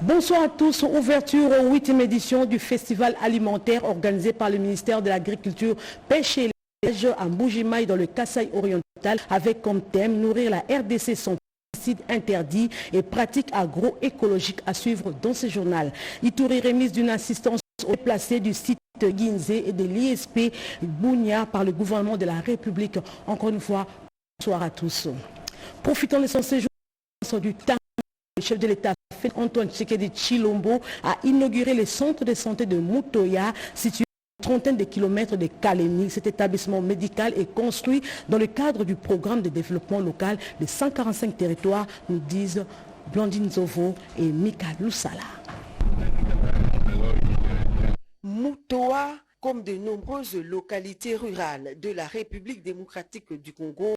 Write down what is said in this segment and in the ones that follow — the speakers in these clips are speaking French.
Bonsoir à tous. Ouverture aux 8e édition du festival alimentaire organisé par le ministère de l'Agriculture, Pêche et Élevage à Mbujimaï dans le Kasaï oriental avec comme thème nourrir la RDC sans pesticides interdits et pratiques agroécologiques à suivre dans ce journal. Ituri remise d'une assistance au placé du site Ginze et de l'ISP Bounia par le gouvernement de la République. Encore une fois, bonsoir à tous. Profitant de son séjour du temps, le chef de l'État, Antoine Tshisekedi Tshilombo, a inauguré le centre de santé de Mutoya, situé à une trentaine de kilomètres de Kalemi. Cet établissement médical est construit dans le cadre du programme de développement local de 145 territoires, nous disent Blandine Zovo et Mika Lusala. Mutoya, comme de nombreuses localités rurales de la République démocratique du Congo,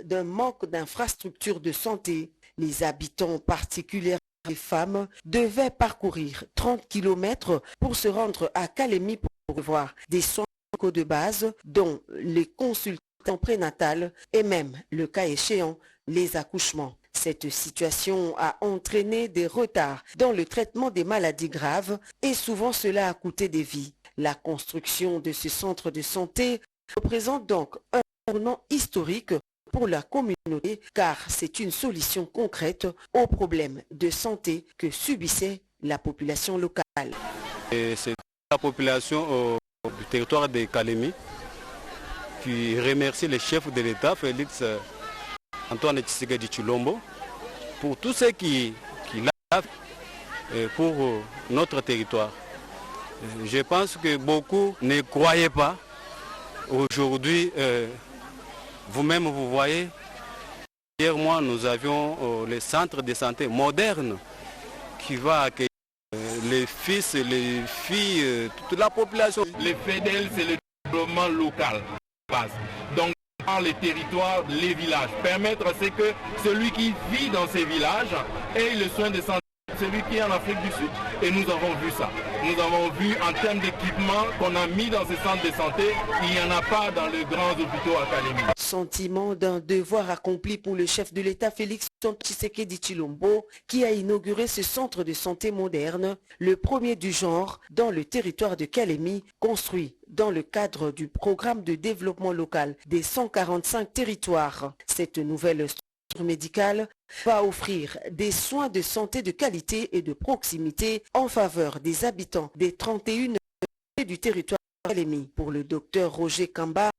d'un manque d'infrastructures de santé, les habitants, particulièrement les femmes, devaient parcourir 30 km pour se rendre à Kalemi pour voir des soins de base, dont les consultations prénatales et même, le cas échéant, les accouchements. Cette situation a entraîné des retards dans le traitement des maladies graves et souvent cela a coûté des vies. La construction de ce centre de santé représente donc un tournant historique pour la communauté car c'est une solution concrète aux problèmes de santé que subissait la population locale. C'est la population du territoire de Kalemi qui remercie le chef de l'État, Félix Antoine Tshisekedi Tshilombo, pour tout ce qu'il a fait pour notre territoire. Je pense que beaucoup ne croyaient pas. Aujourd'hui, vous-même, vous voyez, hier mois, nous avions le centre de santé moderne qui va accueillir les fils, les filles, toute la population. Le FEDEL, c'est le développement local. Donc, dans les territoires, les villages, permettre à ce que celui qui vit dans ces villages ait le soin de santé, celui qui est en Afrique du Sud. Et nous avons vu ça. Nous avons vu en termes d'équipement qu'on a mis dans ces centres de santé, il n'y en a pas dans les grands hôpitaux à Kalemi. Sentiment d'un devoir accompli pour le chef de l'État Félix Tshisekedi Tshilombo qui a inauguré ce centre de santé moderne, le premier du genre dans le territoire de Kalemi, construit dans le cadre du programme de développement local des 145 territoires. Cette nouvelle structure médicale va offrir des soins de santé de qualité et de proximité en faveur des habitants des 31 du territoire de Kalemi. Pour le docteur Roger Kamba,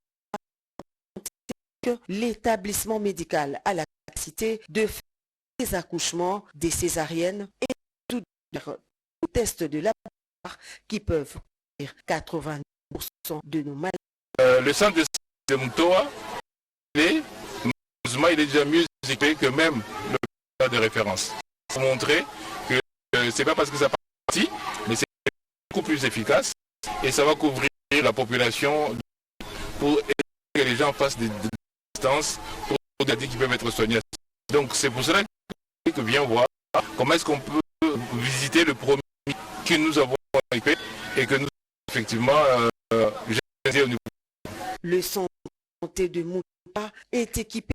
l'établissement médical a la capacité de faire des accouchements, des césariennes et tout tests de laboratoire qui peuvent couvrir 80% de nos maladies. Le centre de santé de Mutoya, il est déjà mieux équipé que même le centre de référence. Pour montrer que c'est pas parce que ça partit, mais c'est beaucoup plus efficace et ça va couvrir la population pour que les gens fassent des distances pour des maladies qui peuvent être soignées. Donc c'est pour cela que vient voir comment est-ce qu'on peut visiter le premier que nous avons équipé et que nous effectivement au niveau. Le centre de santé de Mutoya est équipé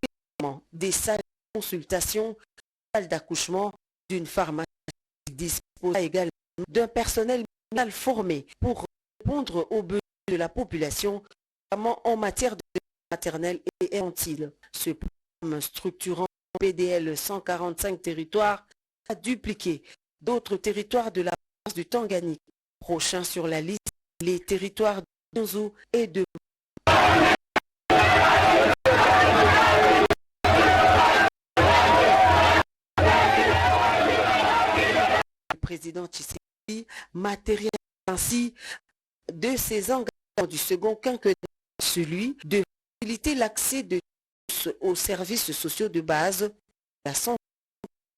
des salles de consultation, des salles d'accouchement, d'une pharmacie qui dispose également d'un personnel médical formé pour répondre aux besoins de la population, notamment en matière de maternelle et infantile. Ce programme structurant PDL 145 territoires a dupliqué d'autres territoires de la province du Tanganyika. Prochain sur la liste, les territoires de Nzu et de le président Tshisekedi matérialise ainsi de ses engagements du second quinquennat, celui de faciliter l'accès de tous aux services sociaux de base, la santé,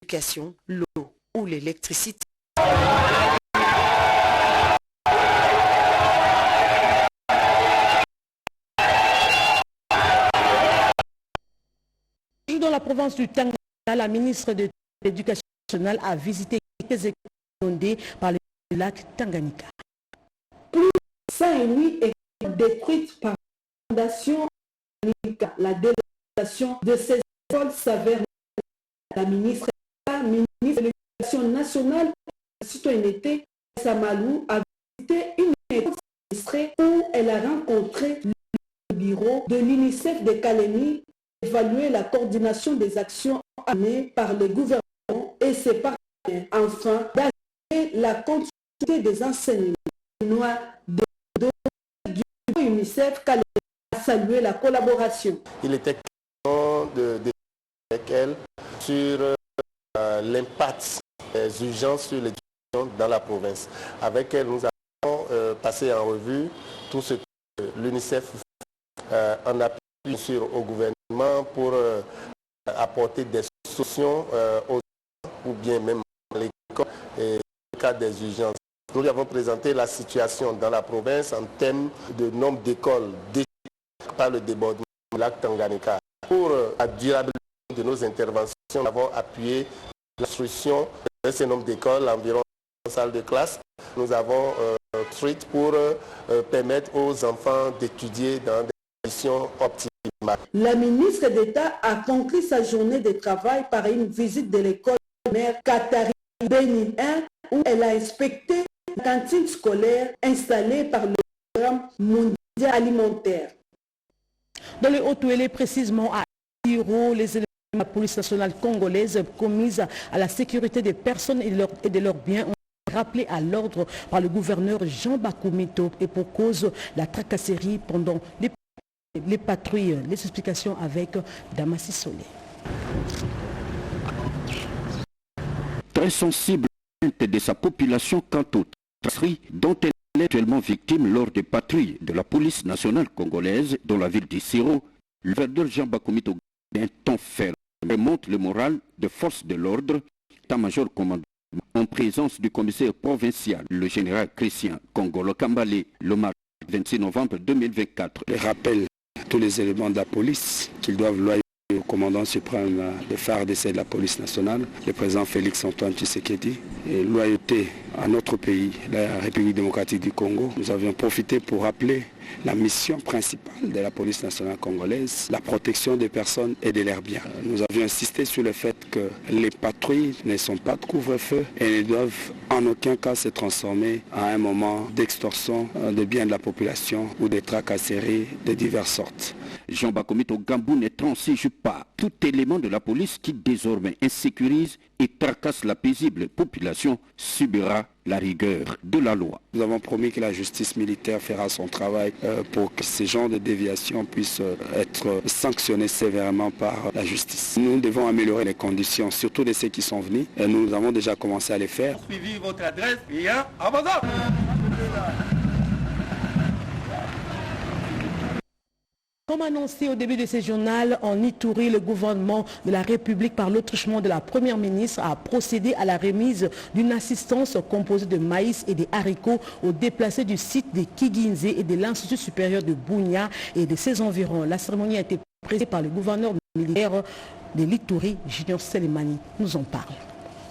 l'éducation, l'eau ou l'électricité. Dans la province du Tanganyika, la ministre de l'Éducation nationale a visité quelques écoles inondées par le lac Tanganyika. Plus de 108 écoles détruites par l'inondation. La délégation de ces écoles s'avère la ministre de nationale pour la citoyenneté, Samalou, a visité une école où elle a rencontré le bureau de l'UNICEF de Kalemi, évaluer la coordination des actions menées par le gouvernement et ses partenaires, enfin d'assurer la continuité des enseignements de l'UNICEF Kalemi a salué la collaboration. Il était question avec elle sur l'impact des urgences sur l'éducation dans la province. Avec elle, nous avons passé en revue tout ce que l'UNICEF en appui au gouvernement pour apporter des solutions aux enfants ou bien même à l'école et au cas des urgences. Nous lui avons présenté la situation dans la province en termes de nombre d'écoles détruites par le débordement du lac Tanganyika. Pour la durabilité de nos interventions, nous avons appuyé l'instruction de ce nombre d'écoles, environ 100 salles de classe. Nous avons construite pour permettre aux enfants d'étudier dans des conditions optimales. La ministre d'État a conclu sa journée de travail par une visite de l'école primaire Katari Bénin 1 où elle a inspecté la cantine scolaire installée par le programme mondial alimentaire. Dans le Haut-Ouélé, précisément à Iro, les éléments de la police nationale congolaise commises à la sécurité des personnes et de leurs biens ont rappelé à l'ordre par le gouverneur Jean Bakoumito et pour cause la tracasserie pendant les patrouilles. Les explications avec Damassi Solé. Très sensible de sa population quant aux tracasseries dont elle est actuellement victime lors des patrouilles de la police nationale congolaise dans la ville d'Issiro, le gouverneur Jean Bakoumito d'un ton ferme remonte le moral de forces de l'ordre, état-major commandant en présence du commissaire provincial, le général Christian Kongolo Kambale, le mardi 26 novembre 2024. Il rappelle tous les éléments de la police qu'ils doivent loyer au commandant suprême des FARDC de la police nationale, le président Félix Antoine Tshisekedi, et loyauté à notre pays, la République démocratique du Congo. Nous avions profité pour rappeler la mission principale de la police nationale congolaise, la protection des personnes et de leurs biens. Nous avions insisté sur le fait que les patrouilles ne sont pas de couvre-feu et ne doivent en aucun cas se transformer à un moment d'extorsion de biens de la population ou de tracasseries de diverses sortes. Jean Bakoumito Gambou ne transige pas tout élément de la police qui désormais insécurise et tracasse la paisible population subira la rigueur de la loi. Nous avons promis que la justice militaire fera son travail pour que ces genres de déviations puissent être sanctionnés sévèrement par la justice. Nous devons améliorer les conditions, surtout de ceux qui sont venus, et nous avons déjà commencé à les faire. Suivi votre adresse via Amazon. Comme annoncé au début de ce journal, en Ituri, le gouvernement de la République, par l'autruchement de la Première ministre, a procédé à la remise d'une assistance composée de maïs et de haricots aux déplacés du site de Kiginze et de l'Institut supérieur de Bunia et de ses environs. La cérémonie a été présidée par le gouverneur militaire de l'Ituri, Junior Selemani, nous en parle.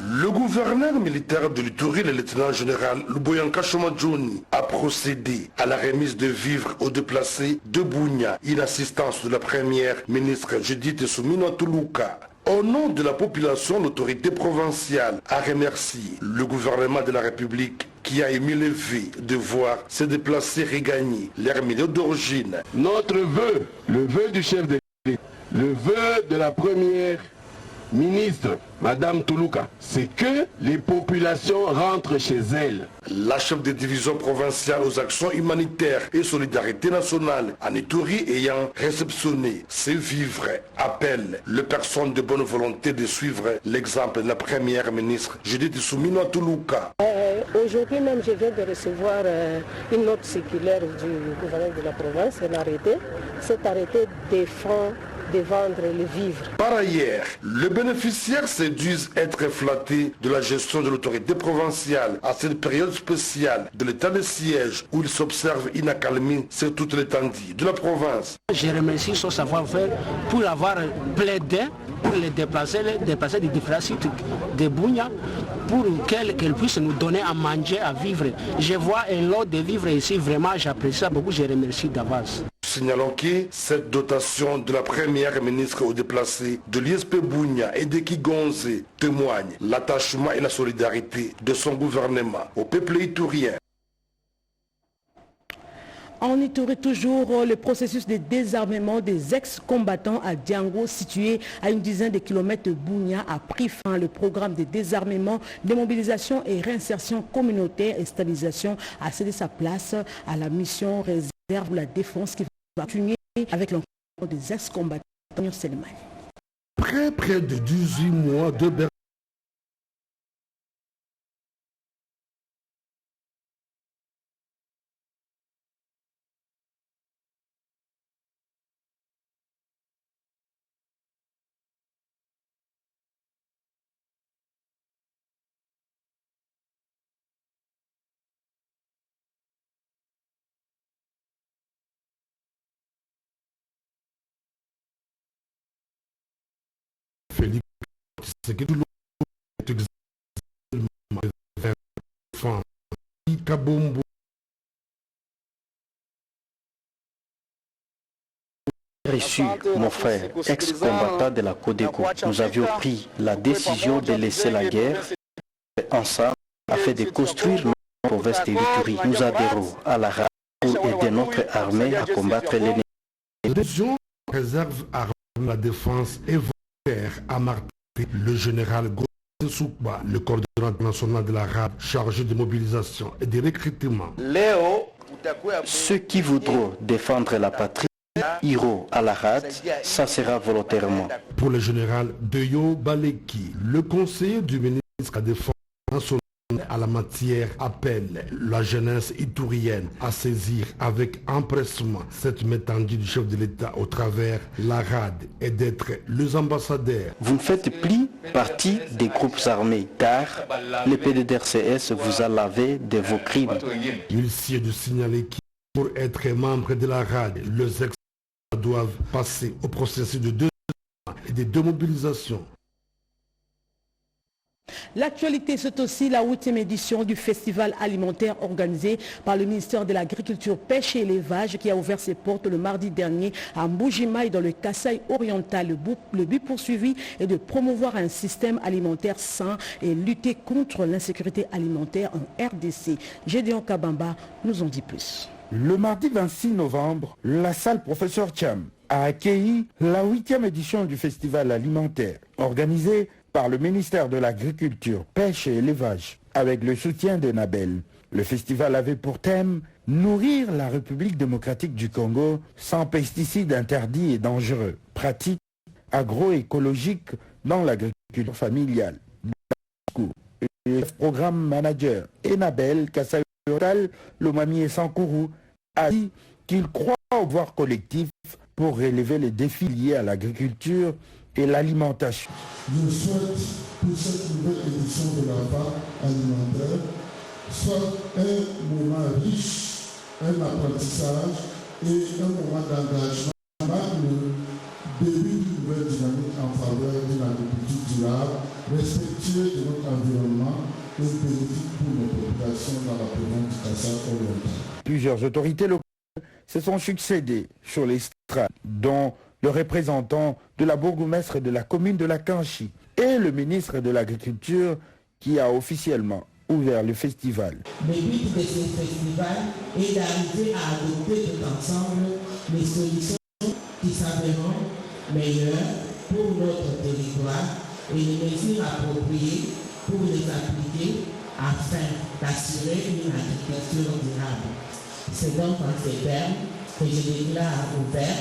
Le gouverneur militaire de l'Ituri, le lieutenant-général Luboyanka Shomadjouni, a procédé à la remise de vivres aux déplacés de Bunia, une assistance de la première ministre Judith Soumino Tuluka. Au nom de la population, l'autorité provinciale a remercié le gouvernement de la République qui a émis le vœu de voir ces déplacés regagner leur milieu d'origine. Notre vœu, le vœu du chef de l'État, le vœu de la première ministre, Madame Tuluka, c'est que les populations rentrent chez elles. La chef de division provinciale aux actions humanitaires et solidarité nationale en Ituri ayant réceptionné ces vivres appelle les personnes de bonne volonté de suivre l'exemple de la première ministre Judith Soumino Tuluka. Aujourd'hui même, je viens de recevoir une note circulaire du gouverneur de la province, un arrêté. Cet arrêté défend de vendre les vivres. Par ailleurs, les bénéficiaires se disent être flattés de la gestion de l'autorité provinciale à cette période spéciale de l'état de siège où il s'observe une accalmie sur toute l'étendue de la province. Je remercie son savoir-faire pour avoir plaidé pour les déplacer des différents sites de Bunia pour qu'elle puisse nous donner à manger, à vivre. Je vois un lot de vivres ici, vraiment j'apprécie ça beaucoup, je remercie d'avance. Signalons que cette dotation de la première ministre aux déplacés de l'ISP Bounia et de Kigonze témoigne l'attachement et la solidarité de son gouvernement au peuple itourien. En Ituri, toujours, le processus de désarmement des ex-combattants à Diango, situé à une dizaine de kilomètres de Bounia, a pris fin. Le programme de désarmement, démobilisation et réinsertion communautaire et stabilisation a cédé sa place à la mission réserve de la défense qui va continuer avec l'encontre des ex-combattants. Près de 18 mois de Reçu, mon frère, ex-combattant de la Codeco, nous avions pris la décision de laisser la guerre ensemble afin de construire notre province de l'Ituri. Nous adhérons à la RAD pour aider notre armée à combattre l'ennemi. La décision réserve à la défense et volontaire à marquer le général Gauthier Soukba, le coordonnateur national de la RAD chargé de mobilisation et de recrutement. Ceux qui voudront défendre la patrie iront à la RAD, ça sera volontairement. Pour le général Deyo Baleki, le conseiller du ministre de la Défense nationale à la matière appelle la jeunesse itourienne à saisir avec empressement cette métendue du chef de l'État au travers la RAD et d'être les ambassadeurs. Vous ne faites plus partie des groupes armés car le PDDRCS vous a lavé de vos crimes. Il s'y est de signaler que pour être membre de la RAD, les ex doivent passer au processus de 2 ans et de démobilisation. L'actualité, c'est aussi la 8e édition du festival alimentaire organisé par le ministère de l'Agriculture, Pêche et Élevage qui a ouvert ses portes le mardi dernier à Mbujimaï dans le Kasaï oriental. Le but poursuivi est de promouvoir un système alimentaire sain et lutter contre l'insécurité alimentaire en RDC. Gédéon Kabamba nous en dit plus. Le mardi 26 novembre, la salle Professeur Cham a accueilli la 8e édition du festival alimentaire organisé par le ministère de l'Agriculture, Pêche et Élevage avec le soutien de Nabel. Le festival avait pour thème « Nourrir la République démocratique du Congo sans pesticides interdits et dangereux, pratiques agroécologiques dans l'agriculture familiale ». Le programme manager Enabel Kassayotal Lomami Sankourou a dit qu'il croit au devoir collectif pour relever les défis liés à l'agriculture et l'alimentation. Je souhaite que cette nouvelle édition de la PAC alimentaire soit un moment riche, un apprentissage et un moment d'engagement dans le début d'une nouvelle dynamique en faveur d'une agriculture durable, respectueuse de notre environnement et bénéfique pour nos populations dans la province du Kasaï oriental. Plusieurs autorités locales se sont succédées sur les strates, dont le représentant de la bourgmestre de la commune de la Kanchi et le ministre de l'Agriculture qui a officiellement ouvert le festival. Le but de ce festival est d'arriver à adopter tout ensemble les solutions qui s'avèrent meilleures pour notre territoire et les mesures appropriées pour les appliquer afin d'assurer une agriculture durable. C'est donc en ces termes que je déclare ouvert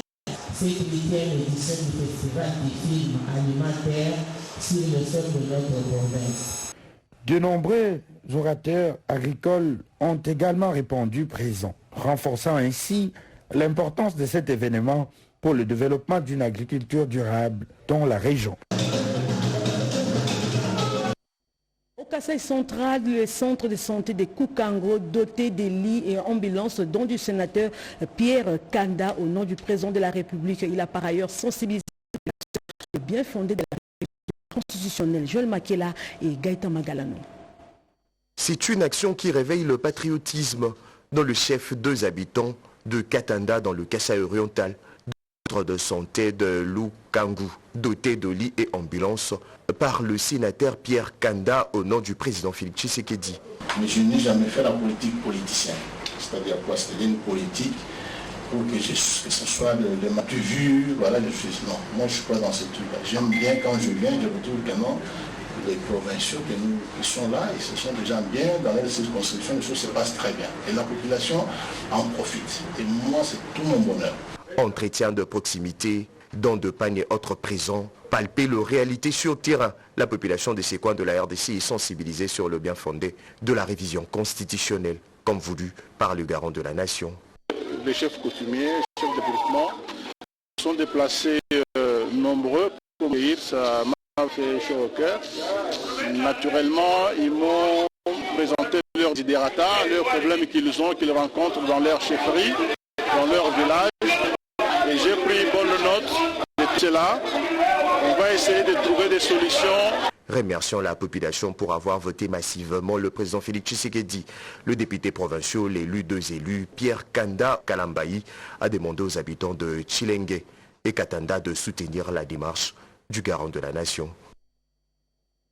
cette 8e édition du festival des films alimentaires sur le sol de notre province. De nombreux orateurs agricoles ont également répondu présents, renforçant ainsi l'importance de cet événement pour le développement d'une agriculture durable dans la région. Au Kasaï central, le centre de santé de Koukango, doté des lits et ambulances, dont du sénateur Pierre Kanda, au nom du président de la République. Il a par ailleurs sensibilisé le bien fondé de la République constitutionnelle. Joël Makela et Gaëtan Magalano. C'est une action qui réveille le patriotisme dans le chef 2 habitants de Katanda dans le Kasaï oriental. De santé de Lukangu, doté de lits et ambulances, par le sénateur Pierre Kanda au nom du président Félix Tshisekedi. Mais je n'ai jamais fait la politique politicienne, c'est-à-dire quoi, c'est une politique pour que ce soit de ma vue, voilà, je suis, non, moi je ne suis pas dans ce truc-là. J'aime bien quand je viens, je retrouve que non, les provinciaux qui sont là, ils se sont déjà bien, dans les circonscriptions, les choses se passent très bien. Et la population en profite. Et moi, c'est tout mon bonheur. Entretien de proximité, dons de pagne et autres présents, palper leur réalité sur terrain. La population de ces coins de la RDC est sensibilisée sur le bien fondé de la révision constitutionnelle, comme voulu par le garant de la nation. Les chefs coutumiers, les chefs de département sont déplacés nombreux pour accueillir, ça m'a fait chaud au cœur. Naturellement, ils m'ont présenté leurs desiderata, leurs problèmes qu'ils rencontrent dans leur chefferie, dans leur village. Et j'ai pris bonne note de tout cela. On va essayer de trouver des solutions. Remercions la population pour avoir voté massivement le président Félix Tshisekedi. Le député provincial, l'élu deux élus, Pierre Kanda Kalambayi, a demandé aux habitants de Tshilenge et Katanda de soutenir la démarche du garant de la nation.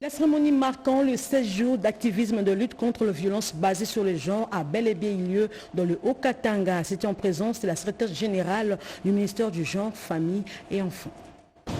La cérémonie marquant le 16 jours d'activisme de lutte contre les violences basées sur le genre a bel et bien eu lieu dans le Haut-Katanga. C'était en présence de la secrétaire générale du ministère du Genre, Famille et Enfants.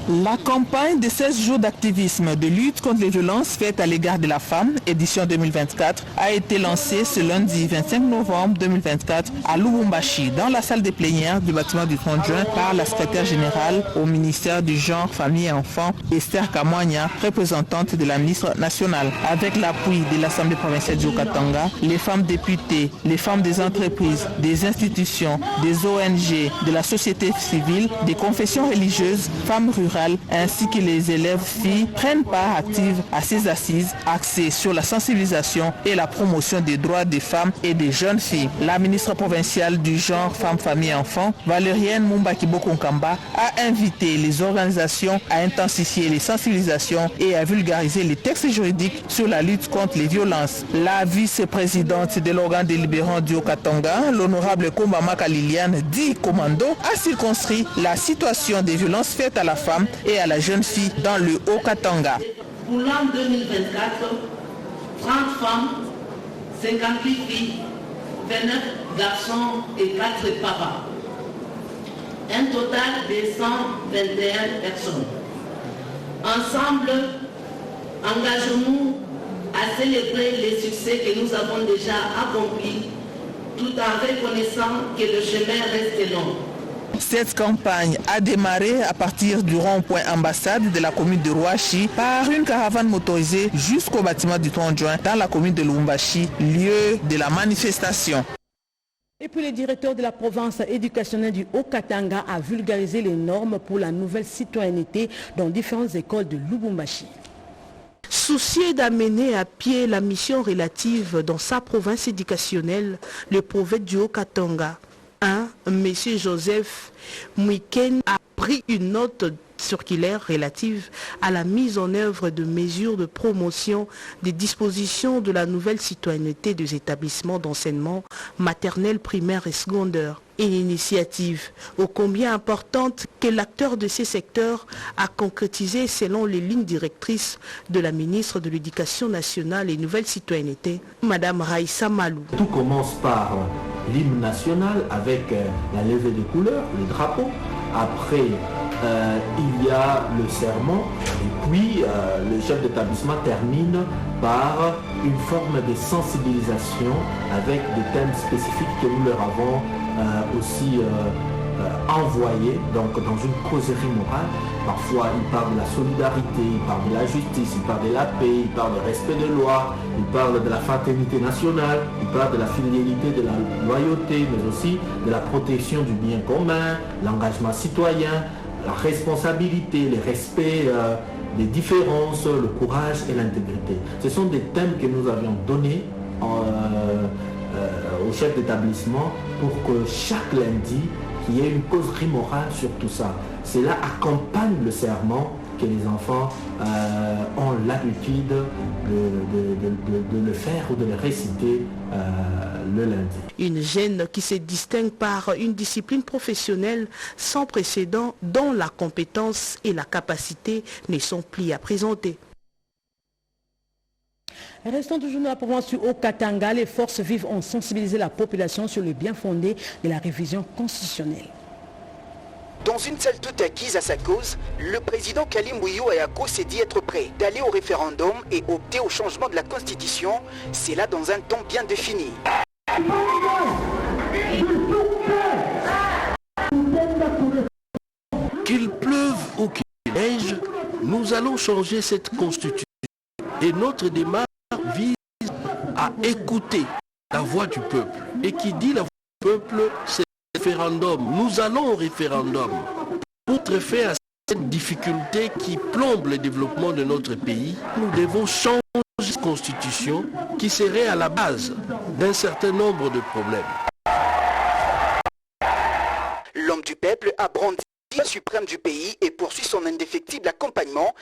La campagne de 16 jours d'activisme de lutte contre les violences faites à l'égard de la femme, édition 2024, a été lancée ce lundi 25 novembre 2024 à Lubumbashi, dans la salle des plénières du bâtiment du 30 juin, par la secrétaire générale au ministère du Genre, Famille et Enfants, Esther Kamwanya, représentante de la ministre nationale. Avec l'appui de l'Assemblée provinciale du Haut-Katanga, les femmes députées, les femmes des entreprises, des institutions, des ONG, de la société civile, des confessions religieuses, femmes rurales ainsi que les élèves filles prennent part active à ces assises axées sur la sensibilisation et la promotion des droits des femmes et des jeunes filles. La ministre provinciale du Genre, Femmes, Famille et Enfants, Valérienne Mumbakibo-Konkamba, a invité les organisations à intensifier les sensibilisations et à vulgariser les textes juridiques sur la lutte contre les violences. La vice-présidente de l'organe délibérant du Haut-Katanga, l'honorable Kombamaka Liliane, dit Commando, a circonscrit la situation des violences faites à la femme et à la jeune fille dans le Haut-Katanga. Pour l'an 2024, 30 femmes, 58 filles, 29 garçons et 4 papas. Un total de 121 personnes. Ensemble, engageons-nous à célébrer les succès que nous avons déjà accomplis, tout en reconnaissant que le chemin reste long. Cette campagne a démarré à partir du rond-point ambassade de la commune de Rouachi par une caravane motorisée jusqu'au bâtiment du 30 juin dans la commune de Lubumbashi, lieu de la manifestation. Et puis le directeur de la province éducationnelle du Haut-Katanga a vulgarisé les normes pour la nouvelle citoyenneté dans différentes écoles de Lubumbashi. Soucieux d'amener à pied la mission relative dans sa province éducationnelle, le prophète du Haut-Katanga, M. Joseph Mwiken a pris une note circulaire relative à la mise en œuvre de mesures de promotion des dispositions de la nouvelle citoyenneté des établissements d'enseignement maternel, primaire et secondaire. Une initiative ô combien importante que l'acteur de ces secteurs a concrétisé selon les lignes directrices de la ministre de l'Éducation nationale et Nouvelle Citoyenneté, Madame Raïssa Malou. Tout commence par l'hymne national avec la levée des couleurs, le drapeau. Après, il y a le sermon et puis le chef d'établissement termine par une forme de sensibilisation avec des thèmes spécifiques que nous leur avons aussi envoyés donc dans une causerie morale. Parfois il parle de la solidarité, il parle de la justice, il parle de la paix, il parle du respect de loi, il parle de la fraternité nationale, il parle de la fidélité, de la loyauté, mais aussi de la protection du bien commun, l'engagement citoyen, la responsabilité, le respect des différences, le courage et l'intégrité. Ce sont des thèmes que nous avions donnés au chef d'établissement pour que chaque lundi, qu'il y ait une causerie morale sur tout ça. Cela accompagne le serment que les enfants ont l'habitude de le faire ou de les réciter le lundi. Une gêne qui se distingue par une discipline professionnelle sans précédent dont la compétence et la capacité ne sont plus à présenter. Restons toujours dans la province du Haut-Katanga. Les forces vives ont sensibilisé la population sur le bien fondé de la révision constitutionnelle. Dans une salle toute acquise à sa cause, le président Kalim Bouillou Ayako s'est dit être prêt d'aller au référendum et opter au changement de la Constitution, c'est là dans un temps bien défini. Qu'il pleuve ou qu'il neige, nous allons changer cette Constitution. Et notre démarche vise à écouter la voix du peuple. Et qui dit la voix du peuple, c'est référendum. Nous allons au référendum pour mettre fin à cette difficulté qui plombe le développement de notre pays. Nous devons changer cette constitution qui serait à la base d'un certain nombre de problèmes. L'homme du peuple a brandi le suprême du pays et poursuit son indéfectible accompagnement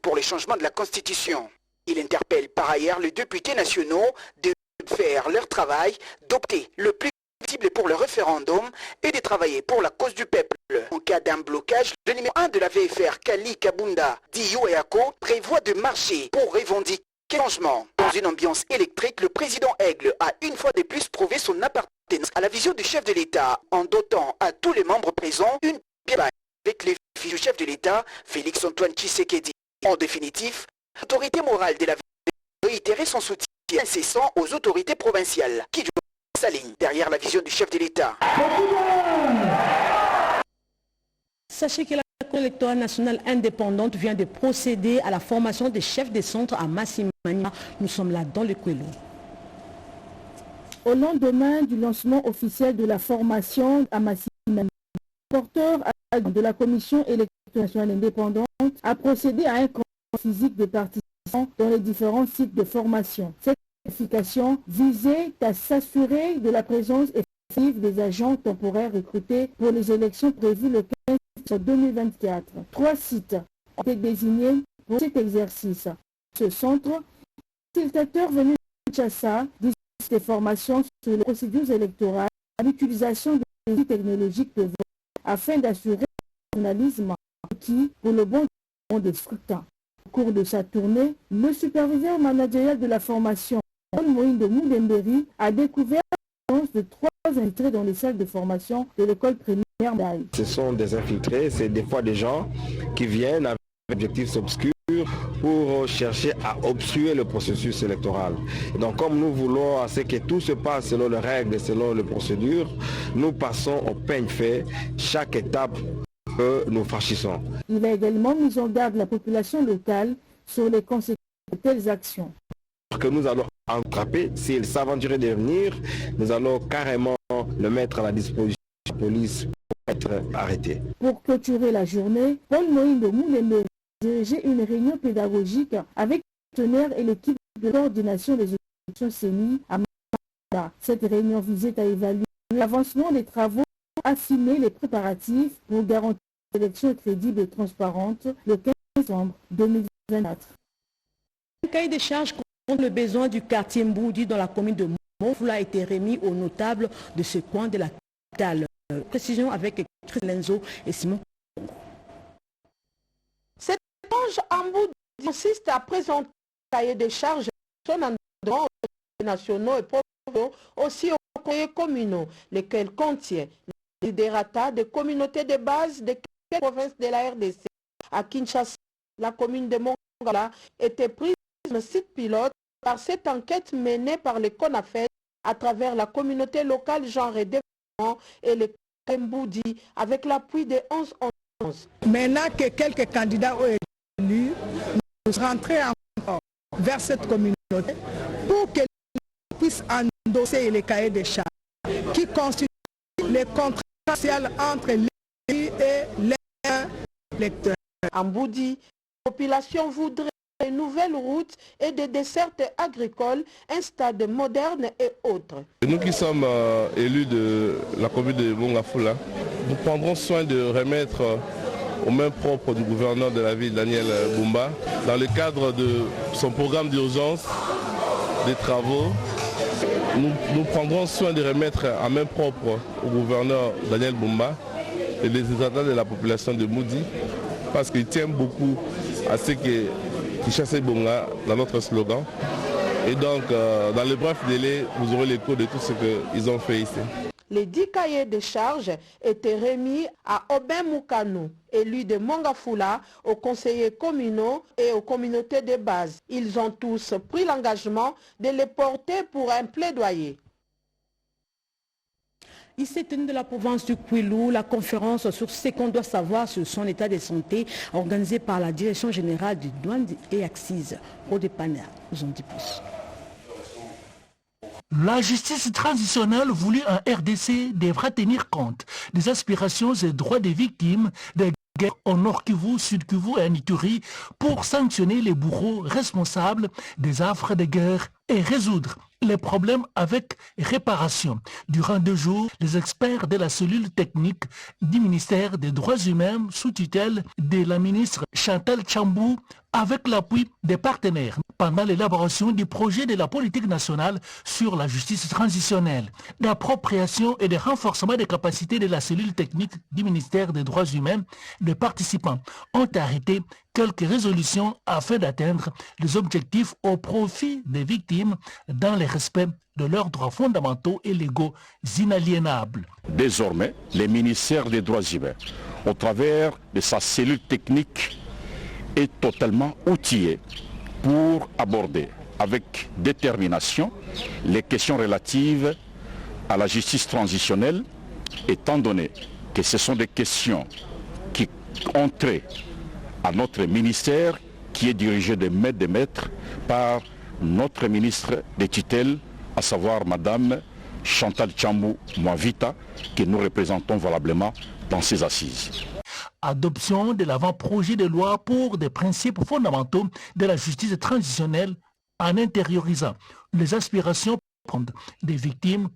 pour le changement de la constitution. Il interpelle par ailleurs les députés nationaux de faire leur travail, d'opter le plus possible pour le référendum et de travailler pour la cause du peuple. En cas d'un blocage, le numéro 1 de la VFR, Kali Kabunda Diyo Ayako, prévoit de marcher pour revendiquer le changement. Dans une ambiance électrique, le président Aigle a une fois de plus prouvé son appartenance à la vision du chef de l'État en dotant à tous les membres présents une pierre avec les filles du chef de l'État, Félix Antoine Tshisekedi. En définitive, l'autorité morale de la VFR a réitéré son soutien incessant aux autorités provinciales qui s'alignent derrière la vision du chef de l'État. Sachez que la Cour électorale nationale indépendante vient de procéder à la formation des chefs des centres à Massimania. Nous sommes là dans le Kouelo. Au lendemain du lancement officiel de la formation à Massimania, le porteur de la Commission électorale nationale indépendante a procédé à un contrôle physique des participants dans les différents sites de formation. Cette vérification visait à s'assurer de la présence effective des agents temporaires recrutés pour les élections prévues le 15 mars 2024. 3 sites ont été désignés pour cet exercice. Ce centre, facilitateur venu de Kinshasa, dispose des formations sur les procédures électorales, l'utilisation des outils technologiques de vote afin d'assurer le journalisme requis pour le bon déroulement des scrutins. Au cours de sa tournée, le superviseur managérial de la formation, Moïndo Moudemberi, a découvert la présence de 3 infiltrés dans les salles de formation de l'école primaire d'Aïe. Ce sont des infiltrés, c'est des fois des gens qui viennent avec des objectifs obscurs pour chercher à obstruer le processus électoral. Donc comme nous voulons à ce que tout se passe selon les règles, selon les procédures, nous passons au peigne fait chaque étape que nous franchissons. Il a également mis en garde la population locale sur les conséquences de telles actions. Que nous allons attraper, s'il s'aventurait de venir, nous allons carrément le mettre à la disposition de la police pour être arrêté. Pour clôturer la journée, Paul Moïndo Mouleme dirigeait une réunion pédagogique avec les partenaires et l'équipe de coordination des élections CENI à Manda. Cette réunion visait à évaluer l'avancement des travaux, affiner les préparatifs pour garantir une élection crédible et transparente le 15 décembre 2024. Un cahier de charges contre le besoin du quartier Mboudi dans la commune de Montfloua a été remis aux notables de ce coin de la capitale. Précision avec Chris Lenzo et Simon. Cet échange en bout consiste à présenter un cahier de charges aux nationaux et provinciaux, aussi aux conseillers communaux, lesquels contiennent les dérata des communautés de base des provinces de la RDC. À Kinshasa, la commune de Mongala était prise comme site pilote par cette enquête menée par le CONAFED à travers la communauté locale genre et développement et le Mboudi avec l'appui des 11-11. Maintenant que quelques candidats ont été élus, nous rentrons encore vers cette communauté pour qu'ils puissent endosser les cahiers de charges qui constituent les contrats sociaux entre les et les lecteurs. En Mboudi, la population voudrait de nouvelles routes et des dessertes agricoles, un stade moderne et autres. Nous qui sommes élus de la commune de Mongafula, nous prendrons soin de remettre aux mains propres du gouverneur de la ville, Daniel Bumba, dans le cadre de son programme d'urgence, des travaux, nous prendrons soin de remettre en main propre au gouverneur Daniel Bumba et les attentes de la population de Moudi, parce qu'il tient beaucoup à ce que Kinshasa Bonga dans notre slogan. Et donc, dans le bref délai, vous aurez l'écho de tout ce qu'ils ont fait ici. Les 10 cahiers de charges étaient remis à Aubin Moukano, élu de Mongafula, aux conseillers communaux et aux communautés de base. Ils ont tous pris l'engagement de les porter pour un plaidoyer. Il s'est tenu de la province du Kwilu la conférence sur ce qu'on doit savoir sur son état de santé organisée par la Direction générale du douane et Axis. Rodépana nous en dit plus. La justice transitionnelle voulue en RDC devra tenir compte des aspirations et droits des victimes des guerres au Nord Kivu, Sud Kivu et en Ituri pour sanctionner les bourreaux responsables des affres de guerre et résoudre les problèmes avec réparation. Durant 2 jours, les experts de la cellule technique du ministère des Droits humains sous tutelle de la ministre Chantal Tchambou avec l'appui des partenaires pendant l'élaboration du projet de la politique nationale sur la justice transitionnelle, d'appropriation et de renforcement des capacités de la cellule technique du ministère des Droits humains, les participants ont arrêté quelques résolutions afin d'atteindre les objectifs au profit des victimes dans le respect de leurs droits fondamentaux et légaux inaliénables. Désormais, le ministère des Droits humains, au travers de sa cellule technique, est totalement outillé pour aborder avec détermination les questions relatives à la justice transitionnelle, étant donné que ce sont des questions qui ont trait à notre ministère qui est dirigé de maître par notre ministre de tutelle, à savoir Madame Chantal Tchambou Mwavita, que nous représentons valablement dans ces assises. Adoption de l'avant-projet de loi pour des principes fondamentaux de la justice transitionnelle en intériorisant les aspirations des victimes,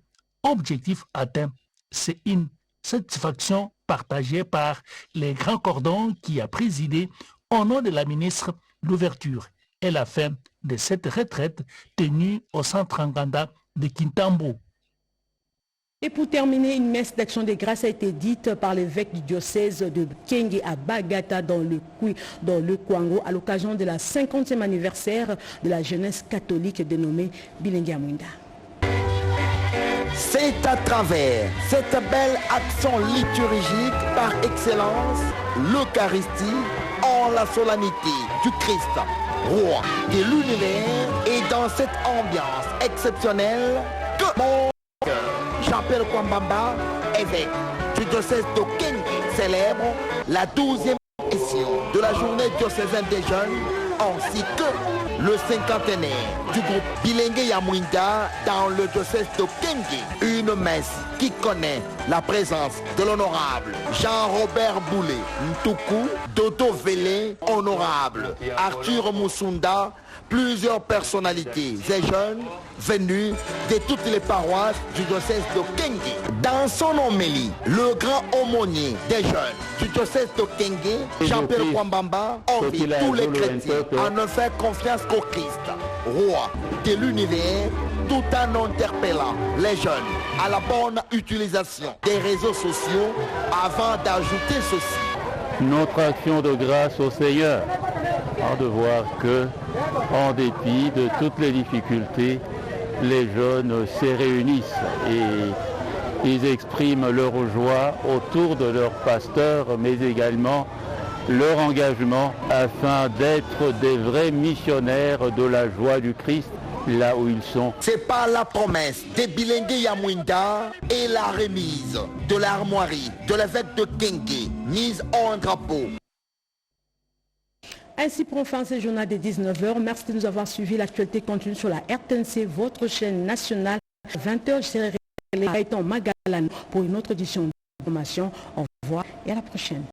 objectif atteint. C'est une satisfaction partagée par les grands cordons qui a présidé au nom de la ministre l'ouverture et la fin de cette retraite tenue au centre Nganda de Kintambo. Et pour terminer, une messe d'action de grâce a été dite par l'évêque du diocèse de Kenge à Bagata dans le Kwango à l'occasion de la 50e anniversaire de la jeunesse catholique dénommée Bilengi Amwinda. C'est à travers cette belle action liturgique par excellence, l'Eucharistie en la solennité du Christ, roi de l'univers, et dans cette ambiance exceptionnelle que mon Jean-Pierre Kwambamba, évêque du diocèse de Kenge, célèbre la 12e édition de la journée diocésaine des jeunes, ainsi que le 50aire du groupe Bilengi Amwinda dans le diocèse de Kenge. Une messe qui connaît la présence de l'honorable Jean-Robert Boulet Ntoukou, Dodo Vélé, honorable Arthur Moussunda, plusieurs personnalités et jeunes venus de toutes les paroisses du diocèse de Kenge. Dans son homélie, le grand aumônier des jeunes du diocèse de Kenge, Jean-Pierre Kwambamba, invite tous les chrétiens à ne faire confiance qu'au Christ, roi de l'univers, tout en interpellant les jeunes à la bonne utilisation des réseaux sociaux avant d'ajouter ceci. Notre action de grâce au Seigneur, de voir que, en dépit de toutes les difficultés, les jeunes se réunissent et ils expriment leur joie autour de leur pasteur, mais également leur engagement afin d'être des vrais missionnaires de la joie du Christ là où ils sont. C'est par la promesse de Bilengi Amwinda et la remise de l'armoirie de l'évêque de Kenge, mise en drapeau. Ainsi prend fin ce journal de 19h. Merci de nous avoir suivis. L'actualité continue sur la RTNC, votre chaîne nationale. 20h, je serai Gaëtan Magalan pour une autre édition d'information. Au revoir et à la prochaine.